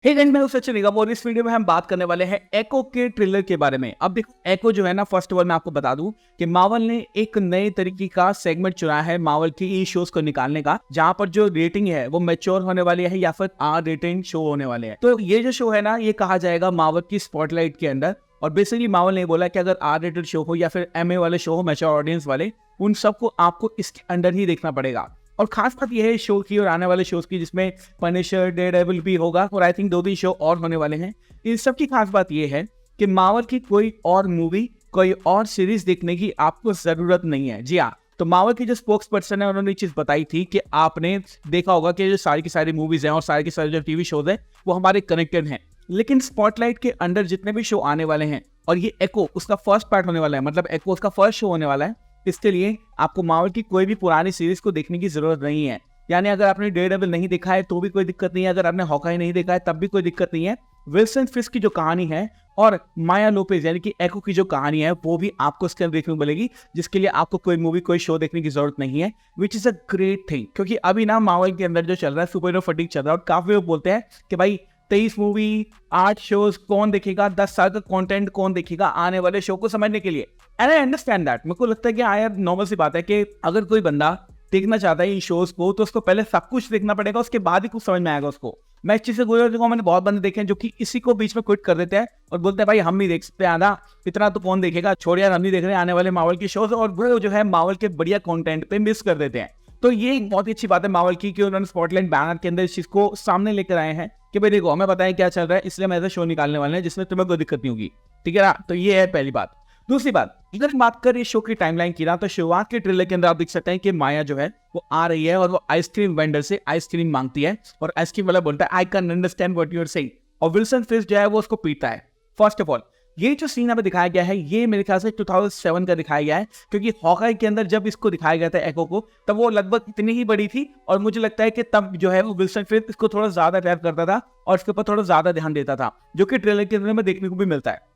Hey guys, मैं हूं सचिन निगम और इस वीडियो में हम बात करने वाले हैं एको के ट्रेलर के बारे में। अब देखो, एको जो है ना, फर्स्ट ऑफ ऑल मैं आपको बता दूं कि मार्वल ने एक नए तरीके का सेगमेंट चुना है मार्वल की ई शोज को निकालने का, जहां पर जो रेटिंग है वो मैच्योर होने वाली है या फिर आर रेटिंग शो होने वाले हैं। तो ये जो शो है ना, ये कहा जाएगा मार्वल की स्पॉटलाइट के अंदर। और बेसिकली मार्वल ने बोला कि अगर आर रेटेड शो हो या फिर MA वाले शो हो, मैच्योर ऑडियंस वाले, उन सबको आपको इसके अंदर ही देखना पड़ेगा। और खास बात यह है शो की और आने वाले शोज की, जिसमें पनिशर, डेयरडेविल भी होगा और आई थिंक 2-3 शो और होने वाले हैं। इन सब की खास बात यह है कि मार्वल की कोई और मूवी, कोई और सीरीज देखने की आपको जरूरत नहीं है। जी हाँ, तो मार्वल की जो स्पोक्स पर्सन है उन्होंने चीज बताई थी कि आपने देखा होगा कि जो सारी की सारी मूवीज हैं और सारे के सारे जो टीवी शोज हैं वो हमारे कनेक्टेड हैं, लेकिन स्पॉटलाइट के अंदर जितने भी शो आने वाले हैं, और ये एको उसका फर्स्ट पार्ट होने वाला है, मतलब एको उसका फर्स्ट शो होने वाला है, इसके लिए आपको मार्वल की कोई भी पुरानी सीरीज को देखने की जरूरत नहीं है। यानी अगर आपने डेयरडेविल नहीं देखा है तो भी कोई दिक्कत नहीं है, अगर आपने हॉकाई नहीं देखा है तब भी कोई दिक्कत नहीं है। विल्सन फिस्क की जो कहानी है और माया लोपेज यानी कि एको की जो कहानी है वो भी आपको इसके अंदर देखने को मिलेगी, जिसके लिए आपको कोई मूवी, कोई शो देखने की जरूरत नहीं है, which is a great thing. क्योंकि अभी ना मार्वल के अंदर जो चल रहा है, सुपर हीरो फटीग चल रहा है, और काफी लोग बोलते हैं कि भाई 23 मूवी, 8 शोज कौन देखेगा, 10 साल का कंटेंट कौन देखेगा आने वाले शो को समझने के लिए। And I understand that. मेरे को लगता है कि यार नॉर्मल सी बात है कि अगर कोई बंदा देखना चाहता है इन शोज को, तो उसको पहले सब कुछ देखना पड़ेगा, उसके बाद ही कुछ समझ में आएगा उसको। मैं इस चीज से गुजर चुका हूं, मैंने बहुत बंदे देखे हैं जो कि इसी को बीच में क्विट कर देते हैं और बोलते हैं भाई हम नहीं देख सकते, आधा इतना तो कौन देखेगा, छोड़ यार हम नहीं देख रहे आने वाले मार्वल की शोज, और वो जो है मार्वल के बढ़िया कंटेंट पे मिस कर देते हैं। तो ये एक बहुत ही अच्छी बात है मार्वल की कि उन्होंने स्पॉटलाइट बैनर के अंदर इस चीज को सामने लेकर आए हैं कि भाई देखो, हमें पता है क्या चल रहा है, इसलिए हम ऐसा शो निकालने वाले हैं जिसमें तुम्हें कोई दिक्कत नहीं होगी। ठीक है ना, तो ये है पहली बात। दूसरी बात, अगर बात करें शो की टाइमलाइन की ना, तो शुरुआत के ट्रेलर के अंदर आप देख सकते हैं कि माया जो है वो आ रही है और वो आइसक्रीम वेंडर से आइसक्रीम मांगती है, और आइसक्रीम वाला बोलता है I can understand what you are saying, और विल्सन फिस्क जो है वो उसको पीटता है। फर्स्ट ऑफ ऑल, ये जो सीन हमें दिखाया गया है ये मेरे ख्याल से 2007 का दिखाया गया है, क्योंकि हॉकाई के अंदर जब इसको दिखाया गया था एको को, तब वो लगभग इतनी ही बड़ी थी, और मुझे लगता है कि तब जो है वो विल्सन फिस्क इसको थोड़ा ज्यादा रैप करता था और इसके ऊपर थोड़ा ज्यादा ध्यान देता था, जो कि ट्रेलर के अंदर में देखने को भी मिलता है।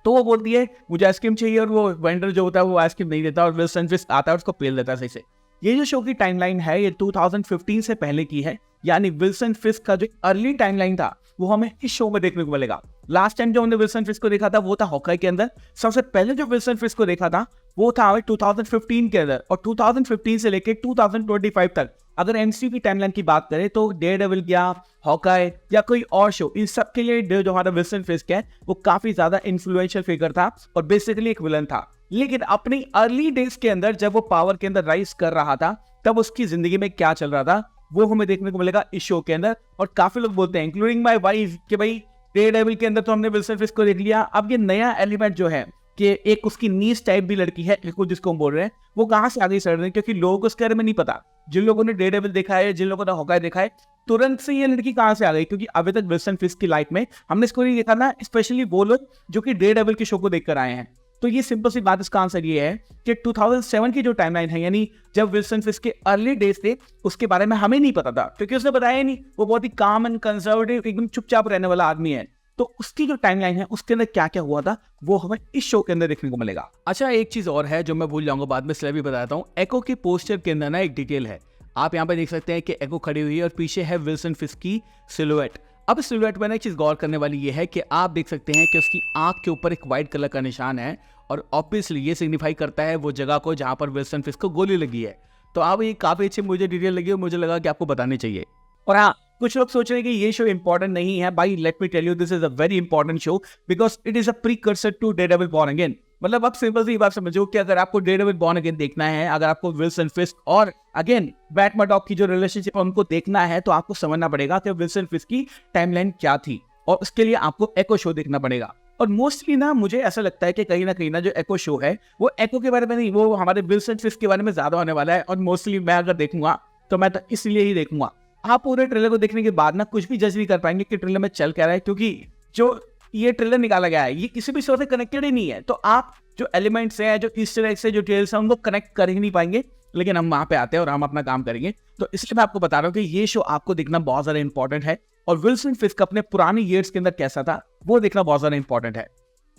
तो वो बोलती है मुझे आइसक्रीम चाहिए, और वो वेंडर जो होता है वो आइसक्रीम नहीं देता और विल्सन फिस्क आता है और उसको पेल देता है सही से। ये जो शो की टाइमलाइन है ये 2015 से पहले की है, यानी विल्सन फिस्क का जो अर्ली टाइमलाइन था वो हमें इस शो में देखने को मिलेगा। लास्ट टाइम जो हमने विल्सन फिस्क को देखा था वो था हॉकाई के अंदर। सबसे पहले जो विल्सन फिस्क को देखा था वो था हमें 2015 के अंदर, और 2015 से लेकर 2025 तक अगर MCU की टाइमलाइन की बात करें तो डेयरडेविल या हॉकाई या कोई और शो, इन सब के लिए जो हमारा विल्सन फिस्क है वो काफी ज्यादा इन्फ्लुएंशियल फिगर था और बेसिकली एक विलन था। लेकिन अपनी अर्ली डेज के अंदर जब वो पावर के अंदर राइज कर रहा था, तब उसकी जिंदगी में क्या चल रहा था वो हमें देखने को मिलेगा इस शो के अंदर। और काफी लोग बोलते हैं, इंक्लूडिंग माय वाइफ, कि भाई डेयरडेविल के अंदर तो हमने विल्सन फिस्क को देख लिया, अब ये नया एलिमेंट जो है कि एक उसकी नीस टाइप भी लड़की है जिसको हम बोल रहे हैं, वो कहां से आ गई सडन, क्योंकि लोगों को इसके बारे में नहीं पता। जिन लोगों ने डेयरडेविल देखा है, जिन लोगों ने हॉकाई देखा है, तुरंत से ये लड़की कहां से आ गई, क्योंकि अभी तक विल्सन फिस्क की लाइफ में हमने इसको नहीं देखा ना, स्पेशली वो लोग जो कि डेयरडेविल के शो को देखकर आए हैं। तो ये सिंपल सी बात, इसका आंसर ये है कि 2007 की जो टाइमलाइन है, यानी जब विल्सन फिस्क के अर्ली डेज थे, उसके बारे में हमें नहीं पता था, क्योंकि उसने बताया नहीं, वो बहुत ही काम एंड कंजर्वेटिव, एकदम चुपचाप रहने वाला आदमी है। तो उसकी जो टाइमलाइन है उसके अंदर क्या क्या हुआ था वो हमें इस शो के अंदर देखने को मिलेगा। अच्छा, एक चीज और है जो मैं भूल जाऊंगा बाद में, इसलिए भी बताता हूँ। एको के पोस्टर के अंदर ना एक डिटेल है, आप यहाँ पे देख सकते हैं कि एको खड़ी हुई है और पीछे है विल्सन फिस्क की सिलुएट। अब सिलुएट में ना एक चीज गौर करने वाली ये है कि आप देख सकते हैं कि उसकी आंख के ऊपर एक व्हाइट कलर का निशान है, और ऑब्वियसली ये सिग्निफाई करता है वो जगह को जहां पर विल्सन फिस्क को गोली लगी है। तो आप ये काफी अच्छी मुझे डिटेल लगी और मुझे लगा कि आपको बतानी चाहिए। और हाँ, कुछ लोग सोच रहे हैं कि ये शो इंपॉर्टेंट नहीं है। भाई let me tell you, this is a very important show because it is a precursor to Daredevil born again. मतलब आप सिंपल सी बात समझो कि अगर आपको डेयरडेविल बॉर्न अगेन देखना है, अगर आपको विल्सन फिस्क और अगेन बैट मर्डॉक की जो रिलेशनशिप है उनको देखना है, तो आपको समझना पड़ेगा कि विल्सन फिस्क की टाइमलाइन क्या थी, और उसके लिए आपको एको शो देखना पड़ेगा। और मोस्टली ना मुझे ऐसा लगता है कि कहीं ना जो एको शो है वो एको के बारे में नहीं, वो हमारे विल्सन फिस्क के बारे में ज्यादा होने वाला है। और मोस्टली मैं अगर देखूंगा तो मैं तो इसलिए ही देखूंगा। आप पूरे ट्रेलर को देखने के बाद ना कुछ भी जज नहीं कर पाएंगे कि ट्रेलर में चल क्या रहा है, क्योंकि जो ये ट्रेलर निकाला गया है ये किसी भी शो से कनेक्टेड ही नहीं है। तो आप जो एलिमेंट्स हैं, जो ईस्टर एग्स है, जो डिटेल्स हैं, उनको कनेक्ट कर ही नहीं पाएंगे। लेकिन हम वहां पे आते हैं और हम अपना काम करेंगे। तो इसलिए मैं आपको बता रहा हूँ कि ये शो आपको देखना बहुत ज्यादा इंपॉर्टेंट है, और विल्सन फिस्क अपने पुराने ईयर्स के अंदर कैसा था वो देखना बहुत ज्यादा इंपॉर्टेंट है।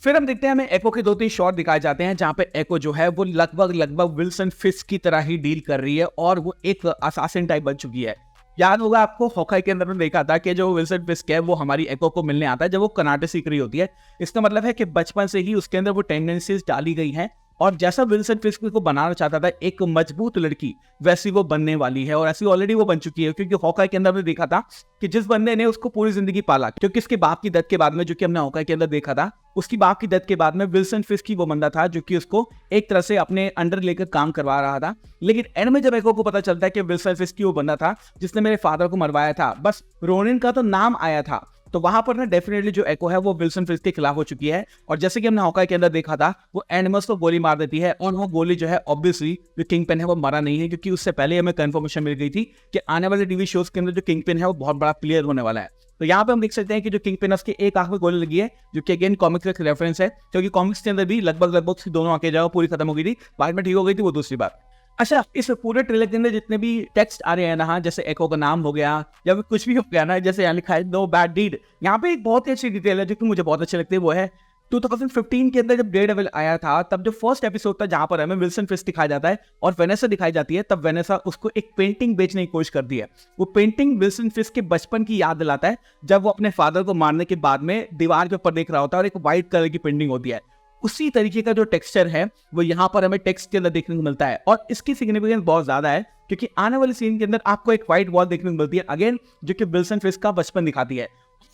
फिर हम देखते हैं, हमें एको के 2-3 शॉट दिखाए जाते हैं जहां पे एको जो है वो लगभग विल्सन फिस्क की तरह ही डील कर रही है, और वो एक असासिन टाइप बन चुकी है। याद होगा आपको, हॉकाई के अंदर में देखा था कि जो विल्सन फिस्क है वो हमारी एको को मिलने आता है जब वो कराटे सीख रही होती है। इसका मतलब है कि बचपन से ही उसके अंदर वो टेंडेंसीज डाली गई हैं, और जैसा विल्सन फिस्क को बनाना चाहता था एक मजबूत लड़की, वैसी वो बनने वाली है, और ऐसी ऑलरेडी वो बन चुकी है। क्योंकि हॉकाई के अंदर हमने देखा था कि जिस बंदे ने उसको पूरी जिंदगी पाला, क्योंकि इसके बाप की डेथ के बाद में, जो कि हमने हॉकाई के अंदर देखा था, उसकी बाप की डेथ के बाद में विल्सन फिस्क ही वो बंदा था जो कि उसको एक तरह से अपने अंडर लेकर काम करवा रहा था। लेकिन एंड में जब एको को पता चलता है कि विल्सन फिस्क वो बंदा था जिसने मेरे फादर को मरवाया था, बस रोनिन का तो नाम आया था, तो वहां पर ना डेफिनेटली जो एको है वो विल्सन फिस्क के खिलाफ हो चुकी है। और जैसे कि हमने हॉकाई के अंदर देखा था, वो एनिमल्स को गोली मार देती है, और वो गोली जो है ऑब्वियसली जो किंग पिन है वो मरा नहीं है, क्योंकि उससे पहले हमें कंफर्मेशन मिल गई थी कि आने वाले टीवी शोज के अंदर जो किंग पिन है वो बहुत बड़ा प्लेयर होने वाला है। तो यहाँ पे हम देख सकते हैं कि जो किंग पिन उसके एक आंख में गोली लगी है, जो कि अगेन कॉमिक्स का रेफरेंस है, क्योंकि कॉमिक्स के अंदर भी लगभग दोनों आंखें जो पूरी खत्म हो गई थी, बाद में ठीक हो गई थी, वो दूसरी बात। अच्छा, इस पूरे ट्रेलर के अंदर जितने भी टेक्स्ट आ रहे हैं ना, जैसे एको का नाम हो गया या फिर कुछ भी हो गया ना, जैसे यहाँ लिखा है नो बैड डीड, यहाँ पे एक बहुत ही अच्छी डिटेल है जो कि मुझे बहुत अच्छी लगती है। वो है 2015 के अंदर जब डेयरडेविल आया था, तब जो फर्स्ट एपिसोड था जहां पर हमें विल्सन फिस्क दिखाया जाता है और वेनेसा दिखाई जाती है, तब वेनेसा उसको एक पेंटिंग बेचने की कोशिश करती है। वो पेंटिंग विल्सन फिस्क के बचपन की याद दिलाता है, जब वो अपने फादर को मारने के बाद में दीवार के ऊपर देख रहा होता है और एक व्हाइट कलर की पेंटिंग होती है। उसी तरीके का जो टेक्सचर है वो यहाँ पर हमें टेक्स्ट के अंदर देखने को मिलता है, और इसकी सिग्निफिकेंस बहुत ज्यादा है, क्योंकि आने वाले सीन के अंदर आपको एक व्हाइट वॉल देखने को मिलती है अगेन, जो कि विल्सन फिस्क का बचपन दिखाती है।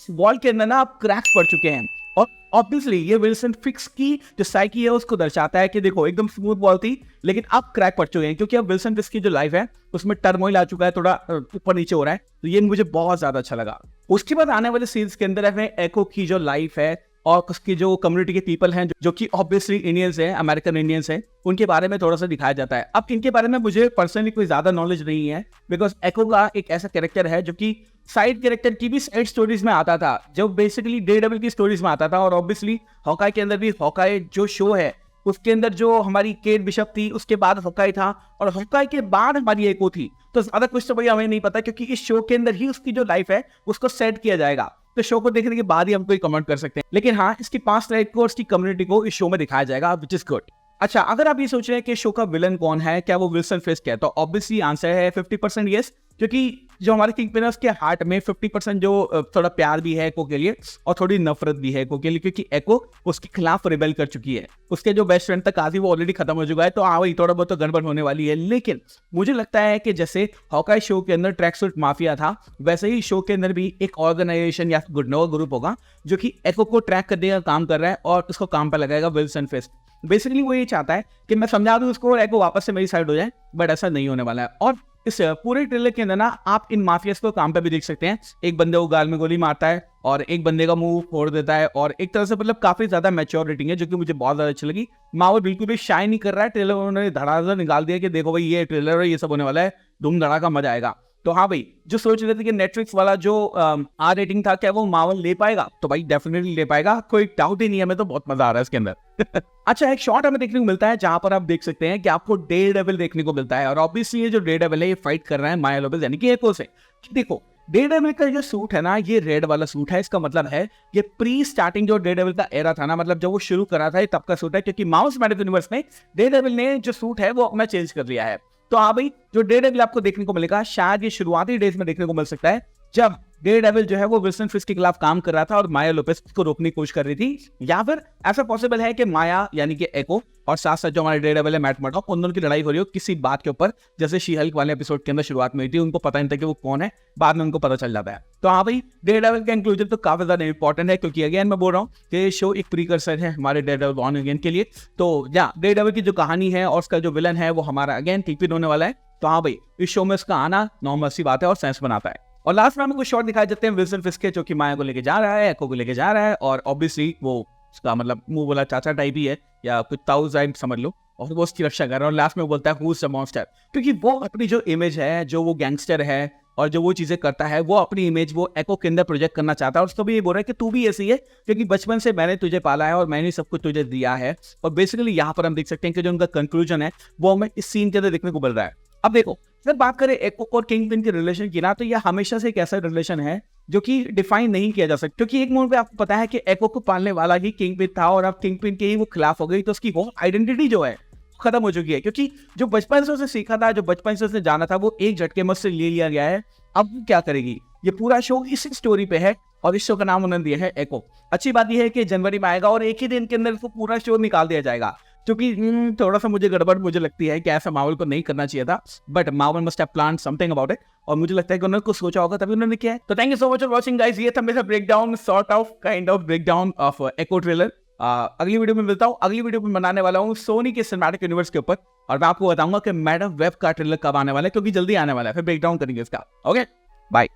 वॉल के अंदर ना आप क्रैक्स पड़ चुके हैं, और ऑब्वियसली ये विल्सन फिस्क की जो साइकी है उसको दर्शाता है कि देखो एकदम स्मूथ वॉल थी, लेकिन अब क्रैक पड़ चुके हैं, क्योंकि अब विल्सन फिस्क की जो लाइफ है उसमें टर्मोइल आ चुका है, थोड़ा ऊपर नीचे हो रहा है। तो ये मुझे बहुत ज्यादा अच्छा लगा। उसके बाद आने वाले सीन्स के अंदर हमें एको की जो लाइफ है और उसकी जो कम्युनिटी के पीपल हैं, जो कि ऑब्वियसली इंडियंस हैं, अमेरिकन इंडियंस हैं, उनके बारे में थोड़ा सा दिखाया जाता है। अब इनके बारे में मुझे पर्सनली कोई ज्यादा नॉलेज नहीं है, बिकॉज एको का एक ऐसा कैरेक्टर है जो कि साइड कैरेक्टर की भी साइड स्टोरीज में आता था, जो बेसिकली डेयरडेविल की स्टोरीज में आता था, और ऑब्वियसली हॉकाई के अंदर भी, हॉकाई जो शो है उसके अंदर जो हमारी केट बिशप थी, उसके बाद हॉकाई था, और हॉकाई के बाद हमारी एको थी। तो ज्यादा कुछ तो भाई हमें नहीं पता, क्योंकि इस शो के अंदर ही उसकी जो लाइफ है उसको सेट किया जाएगा, तो शो को देखने के बाद ही हम कोई कमेंट कर सकते हैं। लेकिन हाँ, इसकी पास्ट लाइफ को, उसकी कम्युनिटी को इस शो में दिखाया जाएगा, विच इज गुड। अच्छा, अगर आप ये सोच रहे हैं कि शो का विलन कौन है, क्या वो विल्सन फिस्क है, तो ऑब्वियसली आंसर है 50% यस, क्योंकि जो हमारे किंग पिन है उसके हार्ट में 50% जो थोड़ा प्यार भी है एको के लिए, और थोड़ी नफरत भी है एको के लिए, क्योंकि एको उसके खिलाफ रिबेल कर चुकी है। उसके जो बेस्ट फ्रेंड तक आती वो ऑलरेडी खत्म हो चुका है, तो हाँ वही थोड़ा बहुत तो गड़बड़ होने वाली है। लेकिन मुझे लगता है कि जैसे हॉकाई शो के अंदर ट्रैक सूट माफिया था, वैसे ही शो के अंदर भी एक ऑर्गेनाइजेशन या गुडनोवा ग्रुप होगा जो कि एको को ट्रैक करने का काम कर रहा है, और उसको काम पर लगाएगा विल्सन फिस्क। बेसिकली वो ये चाहता है कि मैं समझा दूं उसको और एको वापस से मेरी साइड हो जाए, बट ऐसा नहीं होने वाला है। और इस पूरे ट्रेलर के अंदर ना आप इन माफियास को काम पे भी देख सकते हैं। एक बंदे को गाल में गोली मारता है और एक बंदे का मुंह फोड़ देता है, और एक तरह से मतलब काफी ज्यादा मैच्योर रेटिंग है, जो कि मुझे बहुत ज्यादा अच्छी लगी। मार्वल बिल्कुल भी शाइन नहीं कर रहा है, ट्रेलर उन्होंने धड़ाधड़ निकाल दिया कि देखो भाई ये ट्रेलर है, ये सब होने वाला है, धूम धड़ाका मजा आएगा। तो हाँ भाई, जो सोच रहे थे कि नेटफ्लिक्स वाला जो आर रेटिंग था, क्या वो मार्वल ले पाएगा, तो भाई डेफिनेटली ले पाएगा, कोई डाउट ही नहीं है। हमें तो बहुत मजा आ रहा है इसके अंदर। अच्छा, एक शॉट हमें देखने को मिलता है जहां पर आप देख सकते हैं कि आपको डेयरडेविल देखने को मिलता है, और ऑब्वियसली ये जो डेयरडेविल है ये फाइट कर रहा है माया लोपेज यानी कि एको से। देखो डेयरडेविल का जो सूट है ना, ये रेड वाला सूट है, इसका मतलब है ये प्री स्टार्टिंग जो डेयरडेविल का एरा था ना, मतलब जब वो शुरू करा था, ये तब का सूट है, क्योंकि माउस मैड यूनिवर्स में डेयरडेविल ने जो सूट है वो अपना चेंज कर लिया है। तो हाँ भाई, जो डेयरडेविल आपको देखने को मिलेगा शायद ये शुरुआती डेज में देखने को मिल सकता है, जब डेयरडेविल जो है वो विल्सन फिस्क के खिलाफ काम कर रहा था और माया लोपेज को रोकने की कोशिश कर रही थी, या फिर ऐसा पॉसिबल है कि माया यानी कि एको और साथ साथ जो हमारे डेयरडेविल है मैट मर्डॉक, उन दोनों की लड़ाई हो रही हो किसी बात के ऊपर, जैसे शी हल्क वाले एपिसोड के अंदर शुरुआत में हुई थी। उनको पता नहीं था कि वो कौन है, बाद में उनको पता चल जाता है। तो हाँ भाई, डेयरडेविल का इंक्लूजन तो काफी ज्यादा इंपॉर्टेंट है, क्योंकि अगेन मैं बोल रहा हूँ कि शो एक प्रीकर्सर है हमारे डेयरडेविल बॉर्न अगेन के लिए। तो या डेयरडेविल की जो कहानी है और उसका जो विलन है वो हमारा अगेन किंगपिन होने वाला है। तो हाँ भाई, इस शो में उसका आना नॉर्मल सी बात है और सेंस बनाता है। और लास्ट में हमें कुछ शॉट दिखाए जाते हैं विल्सन फिस्क के, जो कि माया को लेके जा रहा है, एको को लेके जा रहा है, और ऑब्वियसली वो उसका मतलब मुंह बोला चाचा टाइप ही है, या कुछ ताऊ टाइप समझ लो, और वो उसकी रक्षा कर रहा है। और लास्ट में बोलता है हु इज द मॉन्स्टर, क्योंकि वो अपनी जो इमेज है, जो वो गैंगस्टर है और जो वो चीजें करता है, वो अपनी इमेज वो एको के अंदर प्रोजेक्ट करना चाहता है। और उसको भी ये बोल रहा है कि तू भी ऐसी है, क्योंकि बचपन से मैंने तुझे पाला है और मैंने सब कुछ तुझे दिया है। और बेसिकली यहाँ पर हम देख सकते हैं कि जो उनका कंक्लूजन है वो हमें इस सीन के अंदर देखने को मिल रहा है। अब देखो, अगर बात करें एको और किंगपिन के रिलेशन की ना, तो यह हमेशा से एक ऐसा रिलेशन है जो कि डिफाइन नहीं किया जा सकता, क्योंकि एक मोड़ पे आपको पता है कि एको को पालने वाला ही किंगपिन था, और अब किंगपिन के ही वो खिलाफ हो गई, तो उसकी होल आइडेंटिटी जो है खत्म हो चुकी है, क्योंकि जो बचपन से उसे सीखा था, जो बचपन से उसने जाना था, वो एक झटके में उससे ले लिया गया है। अब वो क्या करेगी? ये पूरा शो इसी स्टोरी पे है और इस शो का नाम उन्होंने दिया है एको। अच्छी बात यह है कि जनवरी में आएगा और एक ही दिन के अंदर इसको पूरा शो निकाल दिया जाएगा, क्योंकि थोड़ा सा मुझे गड़बड़ मुझे लगती है कि ऐसा मार्वल को नहीं करना चाहिए था, but Marvel must have planned something about it, और मुझे लगता है कि उन्होंने कुछ सोचा होगा तभी उन्होंने किया है। तो thank you so much for watching guys, ये था मेरा breakdown, sort of kind of breakdown of echo trailer. अगली वीडियो में मिलता हूँ। अगली वीडियो में बनाने वाला हूँ सोनी के सिनेमैटिक यूनिवर्स के ऊपर, और मैं आपको बताऊंगा कि मैडम वेब का ट्रेलर कब आने वाला है, क्योंकि जल्दी आने वाला है, फिर ब्रेकडाउन करेंगे इसका। Okay, bye.